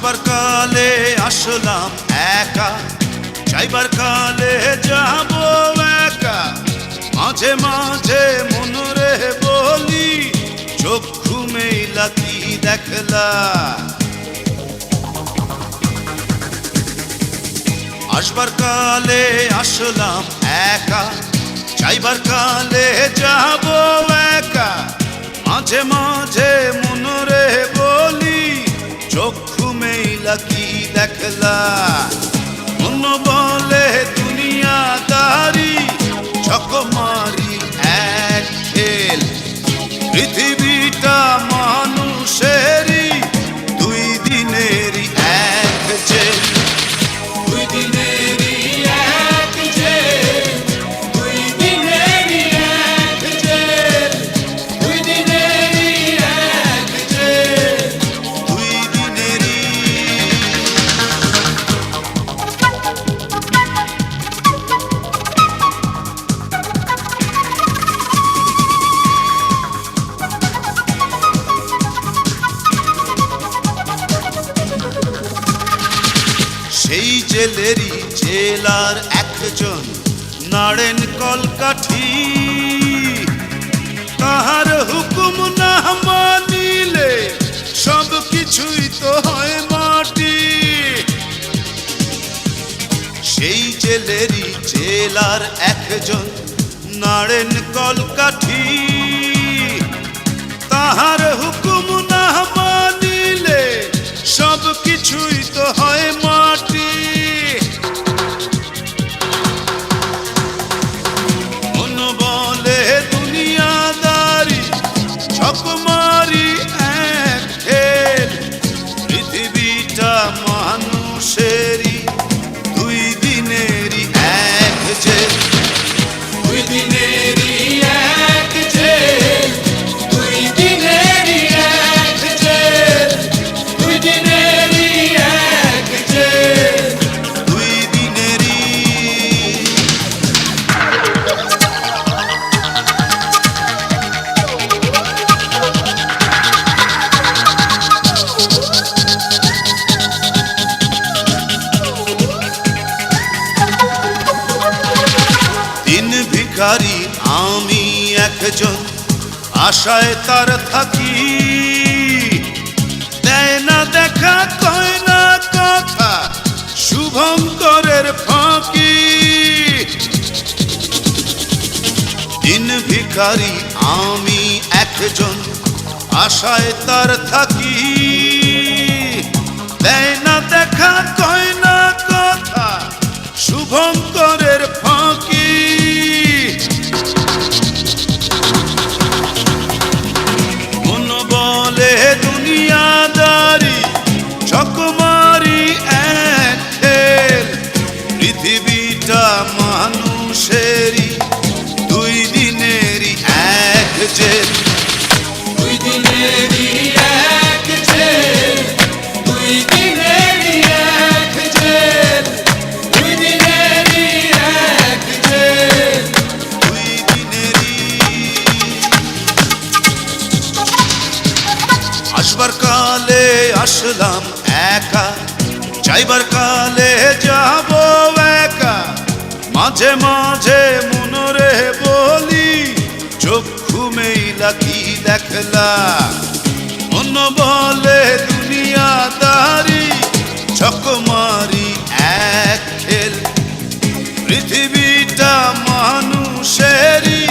আসবার কালে আসলাম একা, যাইবার কালে যাব একা। মাঝে মাঝে মনরে বলি, চক্ষু মেলা কি দেখলা। আসবার কালে আসলাম একা, যাইবার কালে যাব একা। মাঝে মাঝে মনরে বলি, চক্ষু মেলা কি দেখলা। মন বলে দুনিয়াদারি, চকমারি এক খেল। পৃথিবীটা মানুষেরই, দুই দিনেরই এক জেল। দুই দিনেরই এক জেল, দুই দিনেরই এক জেল, দুই দিনেরই এক জেল, দুই দিনেরই। সেই জেলেরই জেলার একজন নাড়েন কলকাঠি। তাহার হুকুম না মানিলে সব কিছুই তো হয় মাটি। সেই জেলেরই জেলার একজন নাড়েন কলকাঠি। তাহার হুকুম না মানিলে সব কিছুই তো হয় মাটি। মন বলে দুনিয়াদারি, চকমারি এক খেল। পৃথিবীটা মানুষেরই, দুই দিনেরই এক জেল। দুই দিনেরই এক জেল, দুই দিনেরই এক জেল, দুই দিনেরই এক জেল, দুই দিনেরই। দিন ভিখারি আমি একজন, আশায় তার থাকি। দেয় না দেখা, কয় না কথা, শুভঙ্করের ফাঁকি। দিন ভিখারি আমি একজন, আশায় তার থাকি। দেয় না দেখা, কয় না কথা, শুভঙ্করের ফাঁকি। মন বলে দুনিয়াদারি, চকমারি এক খেল। পৃথিবীটা মানুষেরই, দুই দিনেরই এক জেল। দুই দিনেরই এক জেল, দুই দিনেরই এক জেল, দুই দিনেরই এক জেল, দুই দিনেরই। আসবার কালে আসলাম একা, যাইবার কালে যাব একা। মাঝে মাঝে মনরে বলি, চক্ষু মেলা কি দেখলা। মন বলে দুনিয়াদারি, চকমারি এক খেল। পৃথিবীটা মানুষেরই,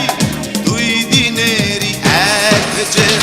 দুই দিনেরই এক জেল।